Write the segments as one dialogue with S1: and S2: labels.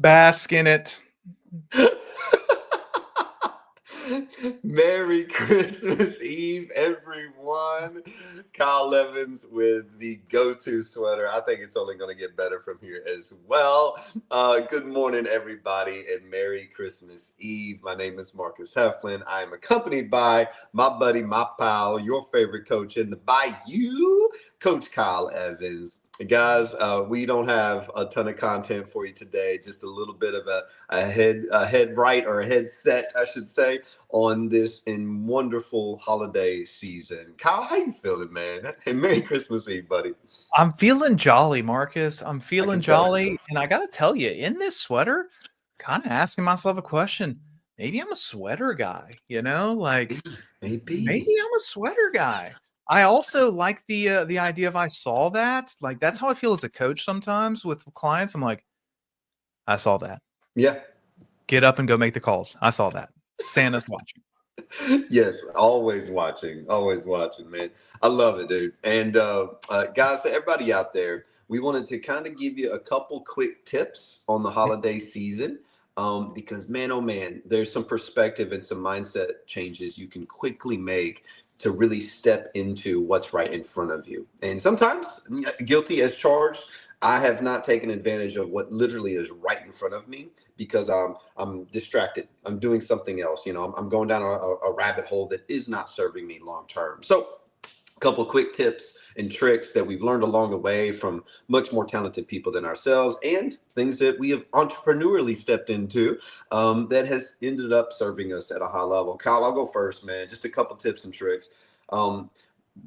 S1: Bask in it.
S2: Merry Christmas Eve, everyone. Kyle Evans with the go-to sweater. I think it's only going to get better from here as well. Good morning, everybody, and Merry Christmas Eve. My name is Marcus Heflin. I am accompanied by my buddy, my pal, your favorite coach in the Bayou, Coach Kyle Evans. Guys, we don't have a ton of content for you today. Just a little bit of a head right, or a headset, I should say, on this in wonderful holiday season. Kyle, how you feeling, man? And Merry Christmas Eve, buddy.
S1: I'm feeling jolly, Marcus. I'm feeling jolly. And I got to tell you, in this sweater, kind of asking myself a question. Maybe I'm a sweater guy, like maybe I'm a sweater guy. I also like the idea of I saw that. Like, that's how I feel as a coach sometimes with clients. I'm like, I saw that.
S2: Yeah.
S1: Get up and go make the calls. I saw that. Santa's watching.
S2: Yes, always watching, man. I love it, dude. And guys, so everybody out there, we wanted to kind of give you a couple quick tips on the holiday season. Because man, oh man, there's some perspective and some mindset changes you can quickly make to really step into what's right in front of you. And sometimes, guilty as charged, I have not taken advantage of what literally is right in front of me because I'm distracted. I'm doing something else. I'm going down a rabbit hole that is not serving me long term. So a couple quick tips and tricks that we've learned along the way from much more talented people than ourselves, and things that we have entrepreneurially stepped into that has ended up serving us at a high level. Kyle, I'll go first, man. Just a couple tips and tricks.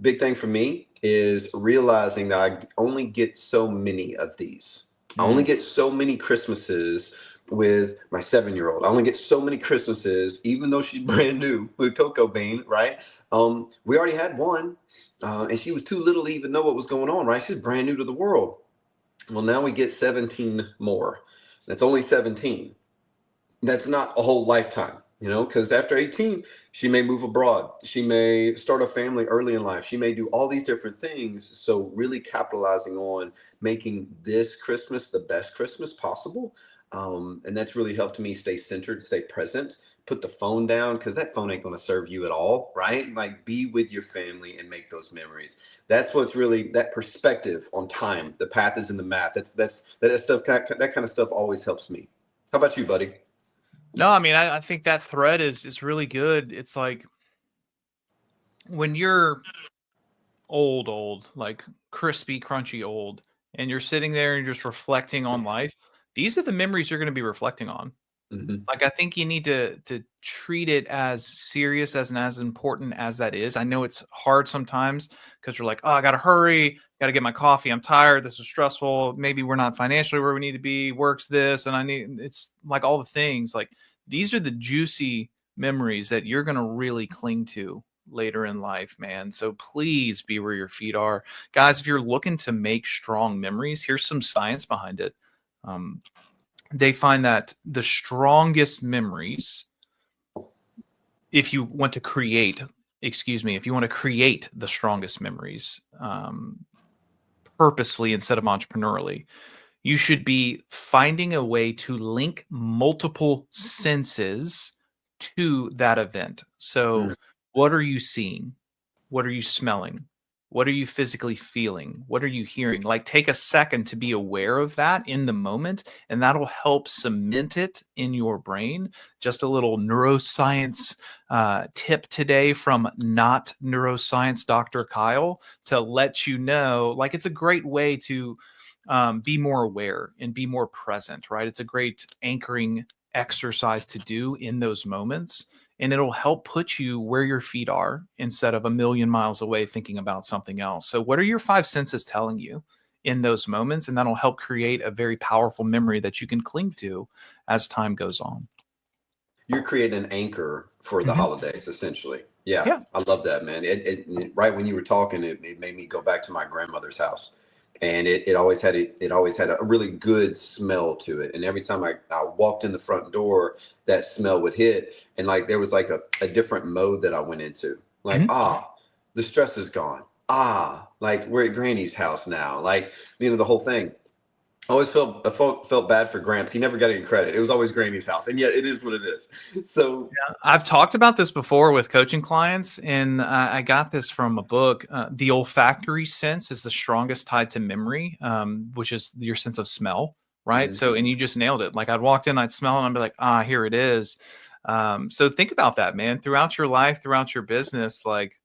S2: Big thing for me is realizing that I only get so many of these. I only get so many Christmases with my 7-year-old. I only get so many Christmases, even though she's brand new with Cocoa Bean, right? We already had one, and she was too little to even know what was going on, right? She's brand new to the world. Well, now we get 17 more. That's only 17. That's not a whole lifetime, because after 18, she may move abroad. She may start a family early in life. She may do all these different things. So really capitalizing on making this Christmas the best Christmas possible. And that's really helped me stay centered, stay present, put the phone down, because that phone ain't going to serve you at all, right? Like, be with your family and make those memories. That's what's really that perspective on time. The path is in the math. That stuff. That kind of stuff always helps me. How about you, buddy?
S1: No, I mean, I think that thread is really good. It's like when you're old, like crispy, crunchy old, and you're sitting there and just reflecting on life, these are the memories you're going to be reflecting on.
S2: Mm-hmm.
S1: Like, I think you need to treat it as serious and as important as that is. I know it's hard sometimes because you're like, oh, I got to hurry. Got to get my coffee. I'm tired. This is stressful. Maybe we're not financially where we need to be. Work's this. And it's like all the things. Like, these are the juicy memories that you're going to really cling to later in life, man. So please be where your feet are. Guys, if you're looking to make strong memories, here's some science behind it. They find that the strongest memories, if you want to create the strongest memories purposefully instead of entrepreneurially, you should be finding a way to link multiple senses to that event. So what are you seeing? What are you smelling? What are you physically feeling? What are you hearing? Like, take a second to be aware of that in the moment, and that'll help cement it in your brain. Just a little neuroscience tip today from not neuroscience Dr. Kyle to let you know, like, it's a great way to be more aware and be more present, right? It's a great anchoring exercise to do in those moments. And it'll help put you where your feet are instead of a million miles away thinking about something else. So what are your 5 senses telling you in those moments? And that'll help create a very powerful memory that you can cling to as time goes on.
S2: You're creating an anchor for the holidays, essentially. Yeah, I love that, man. It right when you were talking, it made me go back to my grandmother's house. And it always had a really good smell to it. And every time I walked in the front door, that smell would hit. And like there was like a different mode that I went into. Like, the stress is gone. Like we're at Granny's house now. Like, the whole thing. I always felt bad for Gramps. He never got any credit. It was always Granny's house, and yet it is what it is. So
S1: I've talked about this before with coaching clients, and I got this from a book. The olfactory sense is the strongest tied to memory, which is your sense of smell, right?
S2: mhm.
S1: So, and you just nailed it. Like I'd walked in, I'd smell, and I'd be like, here it is. So think about that, man. Throughout your life, throughout your business, like,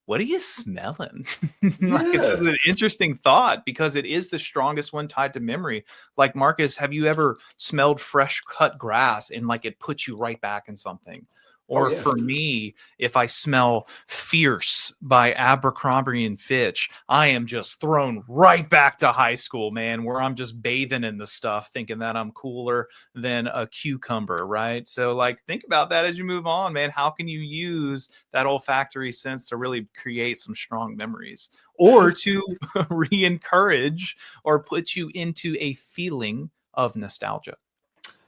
S1: what are you smelling? Like, it's
S2: Yeah.
S1: just an interesting thought because it is the strongest one tied to memory. Like, Marcus, have you ever smelled fresh cut grass and like it puts you right back in something?
S2: Oh
S1: Or
S2: yeah.
S1: for me, if I smell Fierce by Abercrombie and Fitch, I am just thrown right back to high school, man, where I'm just bathing in the stuff, thinking that I'm cooler than a cucumber, right? So, like, think about that as you move on, man. How can you use that olfactory sense to really create some strong memories or to re-encourage or put you into a feeling of nostalgia?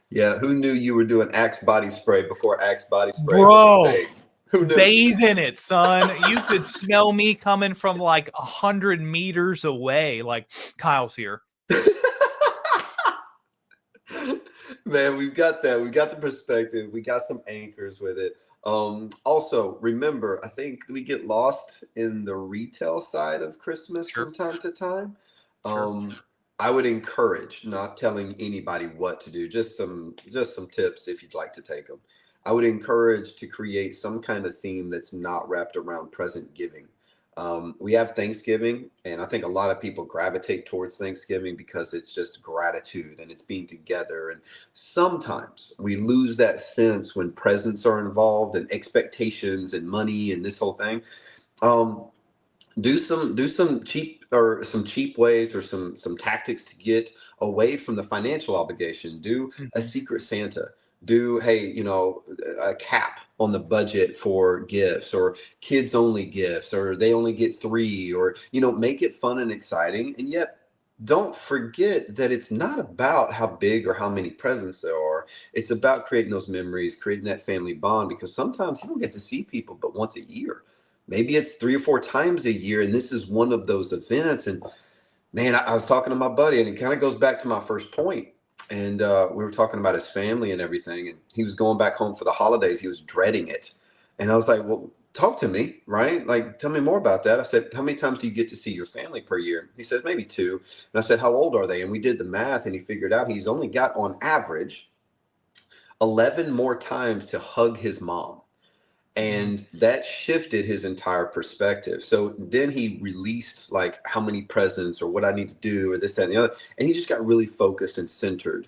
S2: Yeah. Who knew you were doing Axe body spray before Axe body spray was a
S1: Bro,
S2: thing? Who knew?
S1: bathe in it, son. You could smell me coming from like 100 meters away. Like, Kyle's here.
S2: Man, we've got that. We got the perspective. We got some anchors with it. Also, remember, I think we get lost in the retail side of Christmas
S1: Sure,
S2: from time to time.
S1: sure.
S2: Um, I would encourage not telling anybody what to do. Just some tips if you'd like to take them. I would encourage to create some kind of theme that's not wrapped around present giving. We have Thanksgiving, and I think a lot of people gravitate towards Thanksgiving because it's just gratitude and it's being together. And sometimes we lose that sense when presents are involved and expectations and money and this whole thing. Um, do some cheap ways or some tactics to get away from the financial obligation. Do a
S1: Mhm.
S2: secret Santa. Do, hey, a cap on the budget for gifts, or kids only gifts, or they only get three, or make it fun and exciting. And yet don't forget that it's not about how big or how many presents there are. It's about creating those memories, creating that family bond, because sometimes you don't get to see people but once a year. Maybe it's 3 or 4 times a year, and this is one of those events. And man, I was talking to my buddy, and it kind of goes back to my first point. And we were talking about his family and everything, and he was going back home for the holidays. He was dreading it, and I was like, "Well, talk to me, right? Like, tell me more about that." I said, "How many times do you get to see your family per year?" He says, "Maybe two." And I said, "How old are they?" And we did the math, and he figured out he's only got on average 11 more times to hug his mom.
S1: Mm.
S2: And that shifted his entire perspective. So then he released like how many presents or what I need to do or this, that, and the other. And he just got really focused and centered.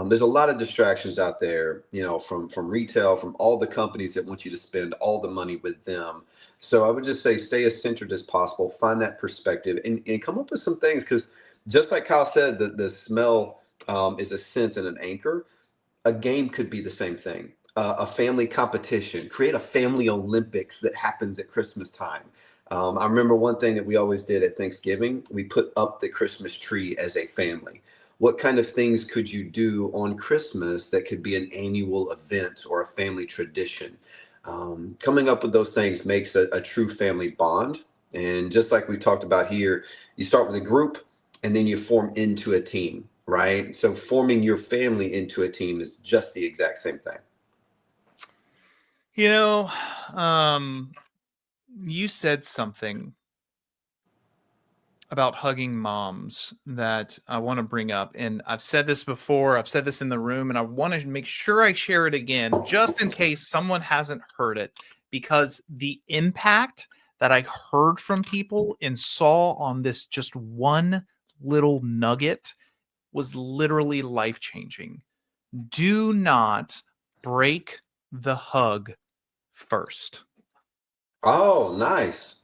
S2: There's a lot of distractions out there, from retail, from all the companies that want you to spend all the money with them. So I would just say stay as centered as possible, find that perspective, and come up with some things. Because just like Kyle said, the smell is a sense and an anchor. A game could be the same thing. A family competition, create a family Olympics that happens at Christmas time. I remember one thing that we always did at Thanksgiving, we put up the Christmas tree as a family. What kind of things could you do on Christmas that could be an annual event or a family tradition? Coming up with those things makes a true family bond. And just like we talked about here, you start with a group and then you form into a team, right? So forming your family into a team is just the exact same thing.
S1: You know, um, you said something about hugging moms that I want to bring up. And I've said this before, I've said this in the room, and I want to make sure I share it again, just in case someone hasn't heard it, because the impact that I heard from people and saw on this just one little nugget was literally life changing. Do not break the hug first.
S2: Oh, nice.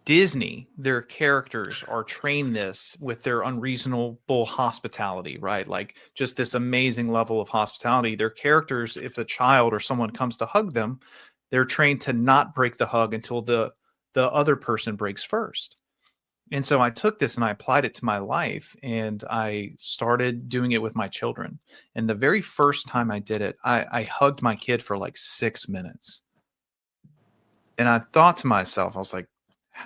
S1: Disney, their characters are trained this with their unreasonable hospitality, right? Like just this amazing level of hospitality. Their characters, if a child or someone comes to hug them, they're trained to not break the hug until the other person breaks first. And so I took this and I applied it to my life and I started doing it with my children. And the very first time I did it, I hugged my kid for like 6 minutes. And I thought to myself, I was like,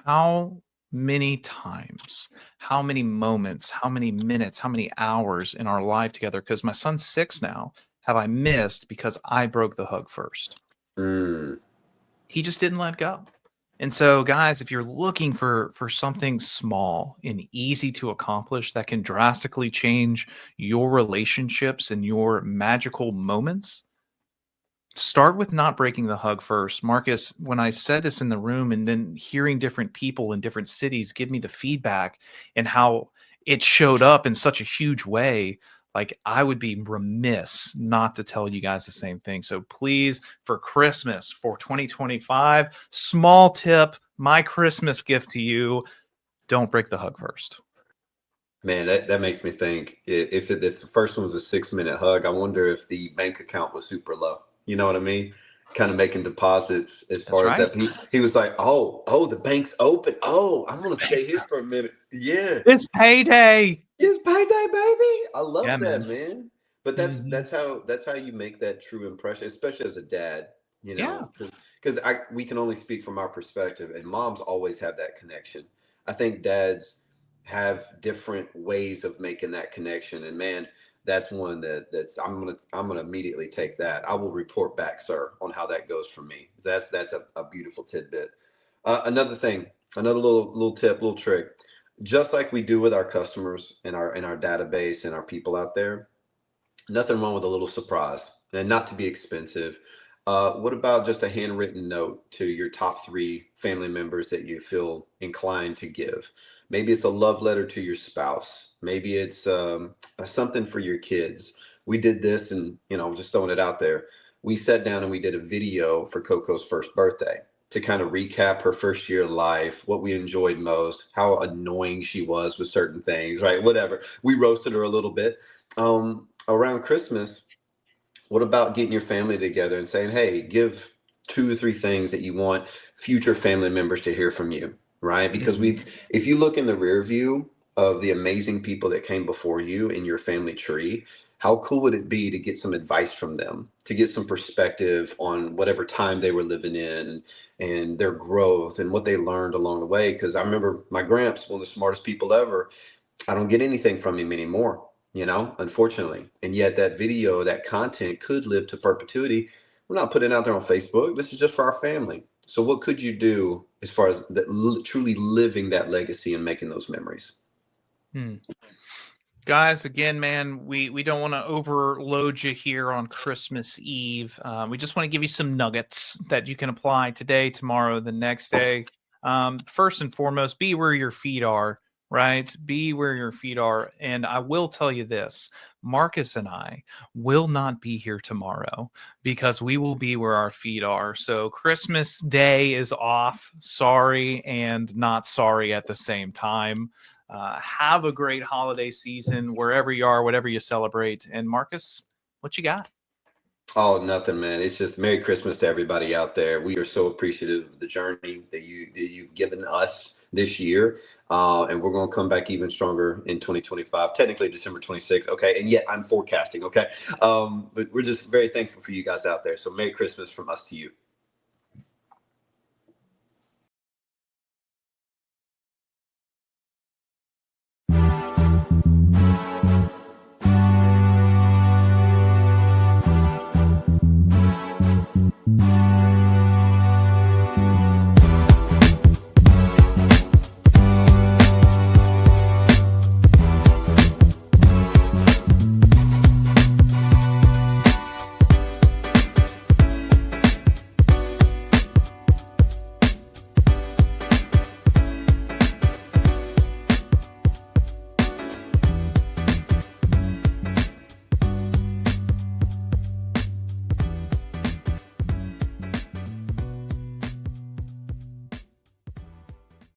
S1: how many times, how many moments, how many minutes, how many hours in our life together, because my son's 6 now, have I missed because I broke the hug first?
S2: Mm.
S1: He just didn't let go. And so, guys, if you're looking for something small and easy to accomplish that can drastically change your relationships and your magical moments, start with not breaking the hug first. Marcus, when I said this in the room and then hearing different people in different cities give me the feedback and how it showed up in such a huge way, like I would be remiss not to tell you guys the same thing. So please, for Christmas, for 2025, small tip, my Christmas gift to you, don't break the hug first.
S2: Man, that makes me think if the first one was a 6 minute hug, I wonder if the bank account was super low. You know what I mean? Kind of making deposits as
S1: That's
S2: far as
S1: right.
S2: that. He was like, oh, the bank's open. Oh, I'm gonna stay
S1: Thanks.
S2: here for a minute. Yeah.
S1: It's payday.
S2: It's payday, baby. I
S1: Yeah,
S2: love that,
S1: man.
S2: man. But
S1: Mhm.
S2: that's how you make that true impression, especially as a dad. You
S1: Yeah.
S2: know, because I we can only speak from our perspective, and moms always have that connection. I think dads have different ways of making that connection, and man, that's one that's I'm gonna immediately take that. I will report back, sir, on how that goes for me. That's a beautiful tidbit. Another thing, another little tip, little trick, just like we do with our customers in our database and our people out there, nothing wrong with a little surprise and not to be expensive. What about just a handwritten note to your top 3 family members that you feel inclined to give? Maybe it's a love letter to your spouse. Maybe it's something for your kids. We did this, and just throwing it out there. We sat down and we did a video for Coco's first birthday to kind of recap her first year of life, what we enjoyed most, how annoying she was with certain things, right? Whatever. We roasted her a little bit. Around Christmas, what about getting your family together and saying, hey, give 2 or 3 things that you want future family members to hear from you, right? Because
S1: Mhm.
S2: if you look in the rear view of the amazing people that came before you in your family tree, how cool would it be to get some advice from them, to get some perspective on whatever time they were living in and their growth and what they learned along the way? Because I remember my gramps, one of the smartest people ever. I don't get anything from him anymore, unfortunately. And yet that video, that content could live to perpetuity. We're not putting it out there on Facebook. This is just for our family. So what could you do as far as truly living that legacy and making those memories?
S1: Hmm. Guys, again, man, we don't want to overload you here on Christmas Eve. We just want to give you some nuggets that you can apply today, tomorrow, the next day. First and foremost, be where your feet are, right? Be where your feet are. And I will tell you this, Marcus and I will not be here tomorrow because we will be where our feet are. So Christmas Day is off. Sorry and not sorry at the same time. Have a great holiday season wherever you are, whatever you celebrate. And Marcus, what you got?
S2: Oh, nothing, man. It's just Merry Christmas to everybody out there. We are so appreciative of the journey that you've given us this year, and we're going to come back even stronger in 2025. Technically, December 26th. Okay, and yet I'm forecasting. Okay, but we're just very thankful for you guys out there. So Merry Christmas from us to you.